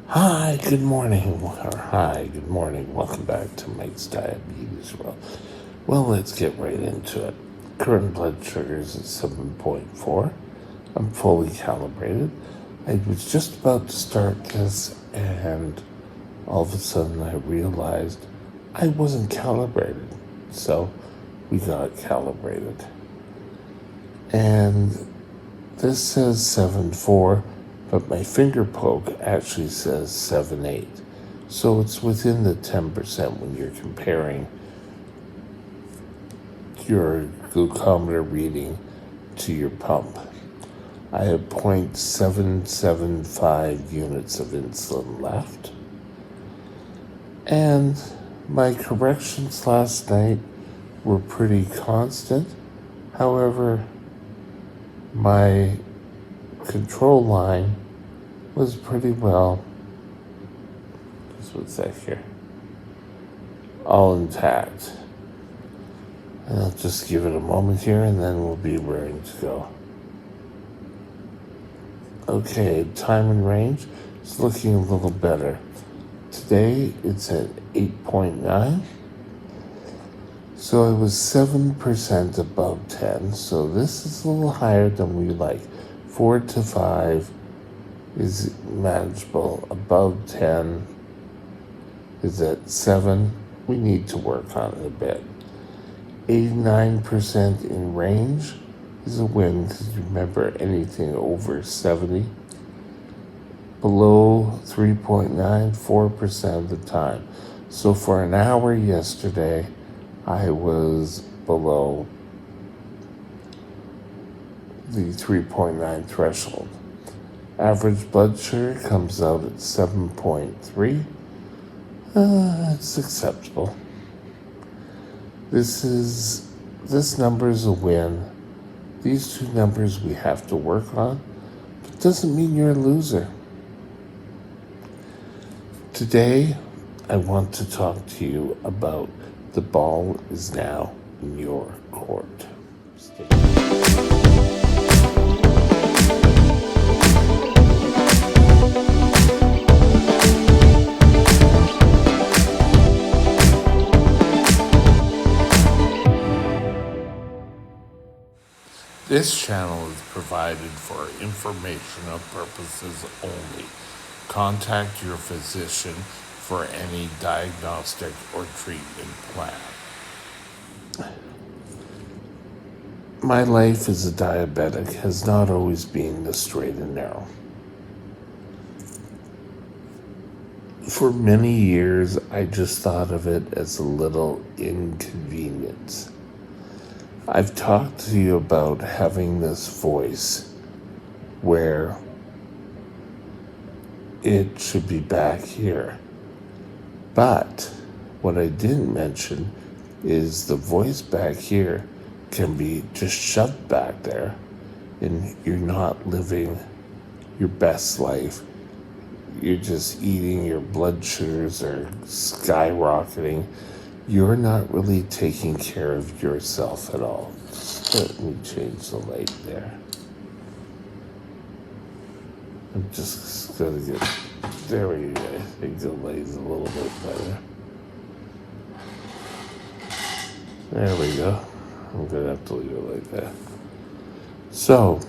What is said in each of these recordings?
Hi, good morning. Good morning. Welcome back to Mike's Diabetes World. Well, let's get right into it. Current blood sugar is at 7.4. I'm fully calibrated. I was just about to start this, and all of a sudden I realized I wasn't calibrated. So we got calibrated. And this says 7.4, but my finger poke actually says 7.8. So it's within the 10% when you're comparing your glucometer reading to your pump. I have 0.775 units of insulin left. And my corrections last night were pretty constant. However, my control line was pretty well, what's that here, all intact. And I'll just give it a moment here and then we'll be ready to go. Okay, time and range is looking a little better. Today it's at 8.9. So I was 7% above 10. So this is a little higher than we like. 4 to 5 is manageable. Above 10 is at 7. We need to work on it a bit. 89% in range is a win, because remember, anything over 70. Below 3.9, 4% of the time. So for an hour yesterday, I was below the 3.9 threshold. Average blood sugar comes out at 7.3. It's acceptable. This number is a win. These two numbers we have to work on, but it doesn't mean you're a loser. Today, I want to talk to you about the ball is now in your court. This channel is provided for informational purposes only. Contact your physician for any diagnostic or treatment plan. My life as a diabetic has not always been the straight and narrow. For many years, I just thought of it as a little inconvenience. I've talked to you about having this voice where it should be back here. But what I didn't mention is the voice back here can be just shoved back there, and you're not living your best life. You're just eating, your blood sugars are skyrocketing. You're not really taking care of yourself at all. Let me change the light there. I'm just gonna get, there we go. I think the light's a little bit better. There we go. I'm gonna have to leave it like that. So,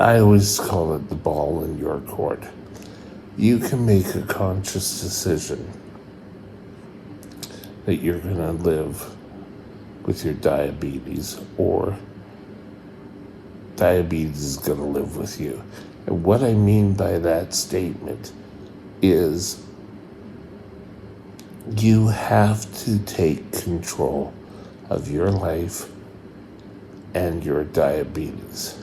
I always call it the ball in your court. You can make a conscious decision that you're gonna live with your diabetes, or diabetes is gonna live with you. And what I mean by that statement is you have to take control of your life and your diabetes.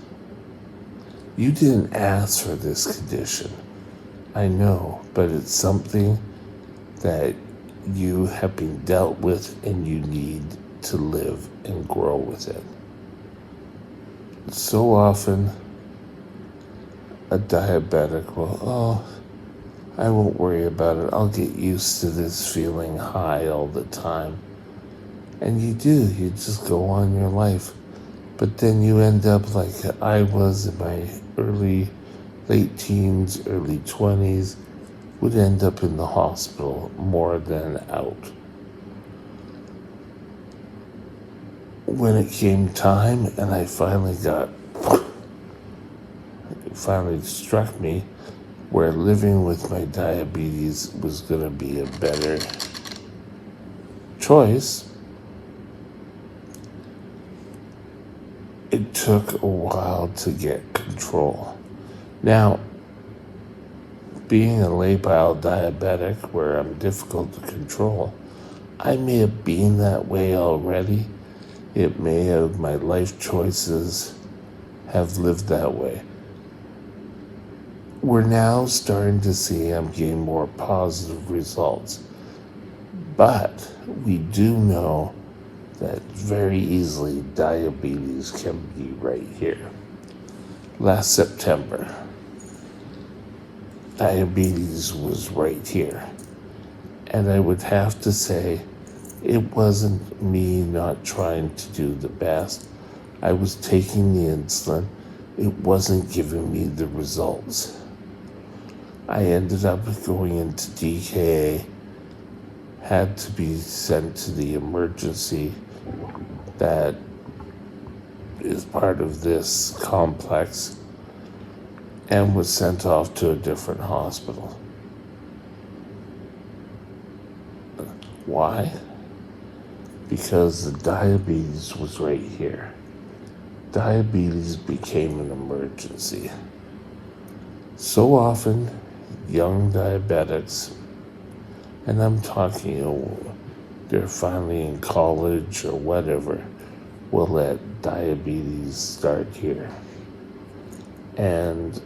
You didn't ask for this condition, I know, but it's something that you have been dealt with and you need to live and grow with it. So often, a diabetic will, I won't worry about it. I'll get used to this feeling high all the time. And you do, you just go on your life. But then you end up like I was in my early late teens, early 20s, would end up in the hospital more than out. When it came time and it finally struck me where living with my diabetes was going to be a better choice, it took a while to get control. Now, being a labile diabetic where I'm difficult to control, I may have been that way already. It may have, my life choices have lived that way. We're now starting to see I'm getting more positive results. But we do know that very easily diabetes can be right here. Last September, diabetes was right here. And I would have to say, it wasn't me not trying to do the best. I was taking the insulin. It wasn't giving me the results. I ended up going into DKA, had to be sent to the emergency that is part of this complex, and was sent off to a different hospital. Why? Because the diabetes was right here. Diabetes became an emergency. So often, young diabetics, and I'm talking, they're finally in college or whatever, will let diabetes start here. And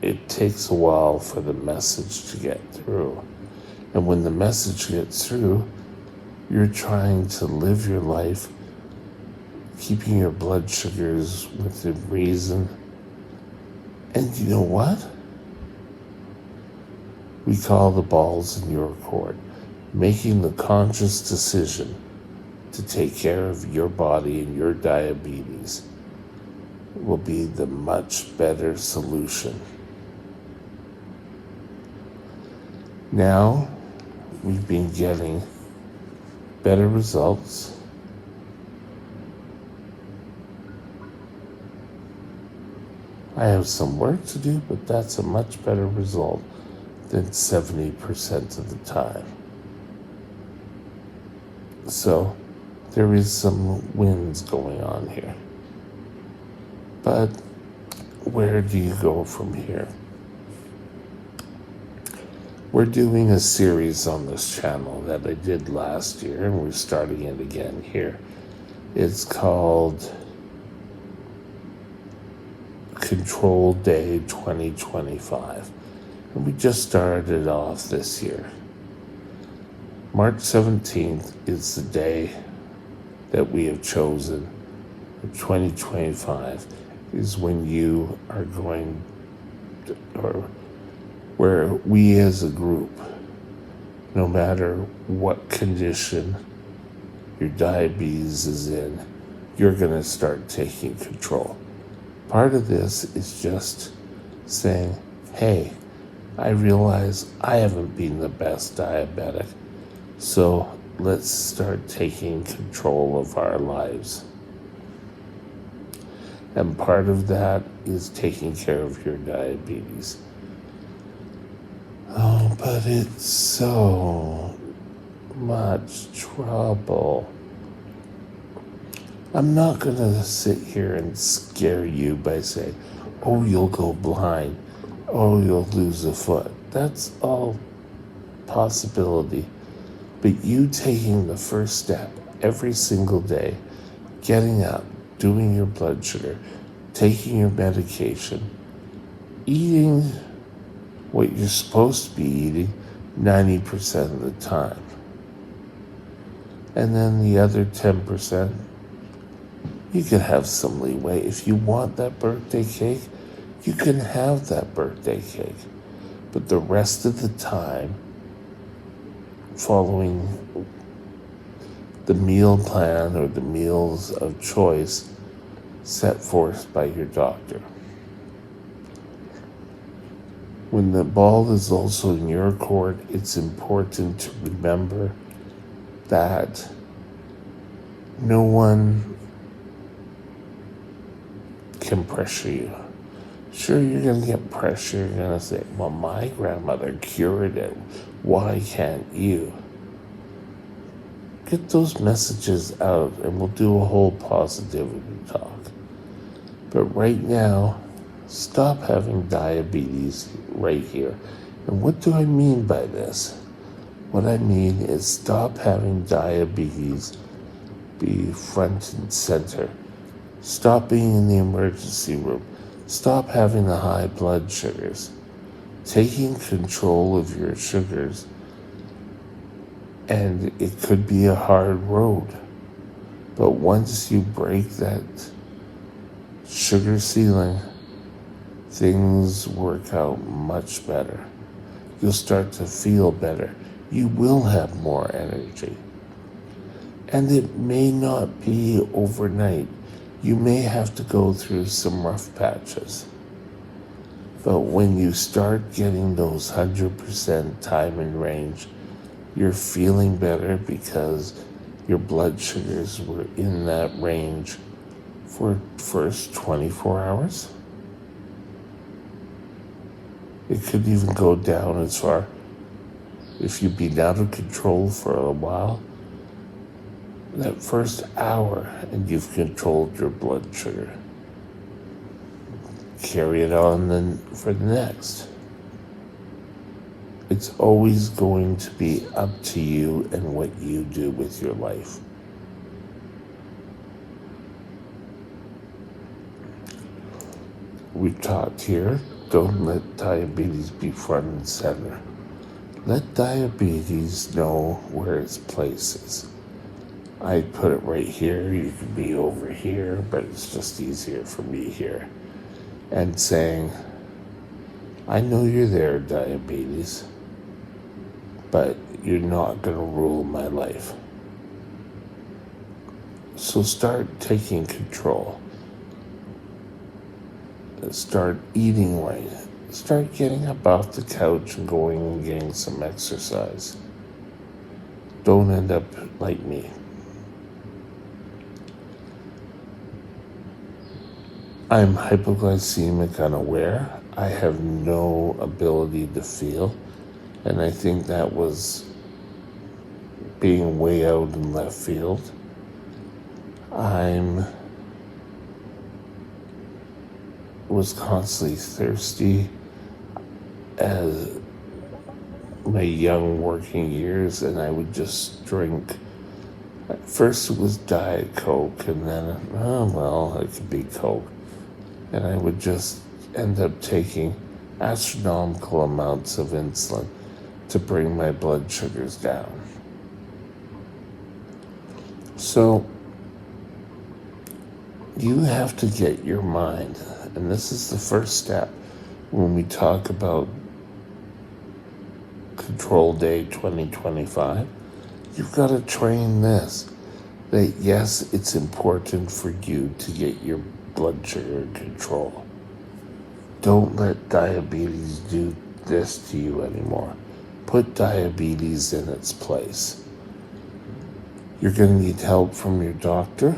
it takes a while for the message to get through. And when the message gets through, you're trying to live your life, keeping your blood sugars within reason. And you know what? We call the balls in your court. Making the conscious decision to take care of your body and your diabetes will be the much better solution. Now, we've been getting better results. I have some work to do, but that's a much better result than 70% of the time. So there is some wins going on here. But where do you go from here? We're doing a series on this channel that I did last year, and we're starting it again here. It's called Control Day 2025. And we just started it off this year. March 17th is the day that we have chosen. 2025 is when you are going to, or where we as a group, no matter what condition your diabetes is in, you're going to start taking control. Part of this is just saying, hey, I realize I haven't been the best diabetic, so let's start taking control of our lives. And part of that is taking care of your diabetes. Oh, but it's so much trouble. I'm not going to sit here and scare you by saying, oh, you'll go blind. Oh, you'll lose a foot. That's all possibility. But you taking the first step every single day, getting up, doing your blood sugar, taking your medication, eating what you're supposed to be eating 90% of the time. And then the other 10%, you can have some leeway. If you want that birthday cake, you can have that birthday cake. But the rest of the time, following the meal plan or the meals of choice set forth by your doctor. When the ball is also in your court, it's important to remember that no one can pressure you. Sure, you're going to get pressure. You're going to say, well, my grandmother cured it. Why can't you? Get those messages out and we'll do a whole positivity talk. But right now, stop having diabetes right here. And what do I mean by this? What I mean is stop having diabetes be front and center. Stop being in the emergency room. Stop having the high blood sugars. Taking control of your sugars, and it could be a hard road. But once you break that sugar ceiling, things work out much better. You'll start to feel better. You will have more energy. And it may not be overnight. You may have to go through some rough patches. But when you start getting those 100% time in range, you're feeling better because your blood sugars were in that range for first 24 hours. It could even go down as far, if you've been out of control for a while, that first hour and you've controlled your blood sugar. Carry it on then for the next. It's always going to be up to you and what you do with your life. We've talked here, don't let diabetes be front and center. Let diabetes know where its place is. I put it right here, you could be over here, but it's just easier for me here. And saying, I know you're there, diabetes, but you're not going to rule my life. So start taking control. Start eating right. Start getting up off the couch and going and getting some exercise. Don't end up like me. I'm hypoglycemic unaware. I have no ability to feel. And I think that was being way out in left field. I was constantly thirsty as my young working years, and I would just drink. At first it was Diet Coke, and then, it could be Coke. And I would just end up taking astronomical amounts of insulin to bring my blood sugars down. So you have to get your mind, and this is the first step when we talk about Control Day 2025. You've got to train this, that yes, it's important for you to get your blood sugar in control. Don't let diabetes do this to you anymore. Put diabetes in its place. You're going to need help from your doctor.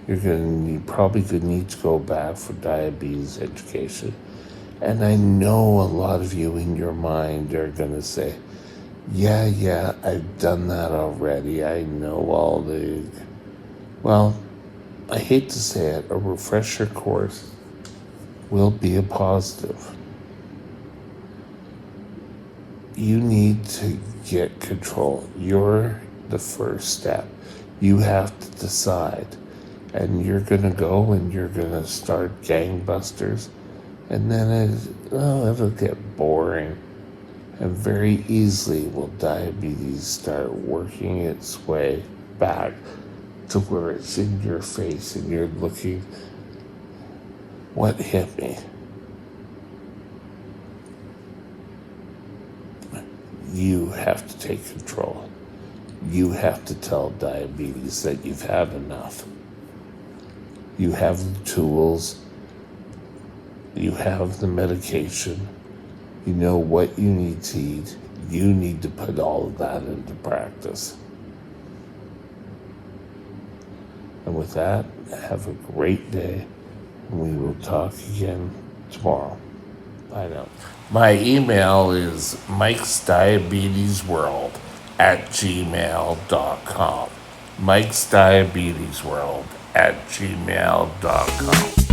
You're probably going to need to go back for diabetes education. And I know a lot of you in your mind are going to say, yeah, I've done that already. I know all the... Well, I hate to say it, a refresher course will be a positive. You need to get control. You're the first step. You have to decide. And you're going to go and you're going to start gangbusters. And then it'll get boring. And very easily will diabetes start working its way back to where it's in your face and you're looking, what hit me? You have to take control. You have to tell diabetes that you've had enough. You have the tools. You have the medication. You know what you need to eat. You need to put all of that into practice. And with that, have a great day. We will talk again tomorrow. Bye now. My email is mikesdiabetesworld@gmail.com. mikesdiabetesworld@gmail.com.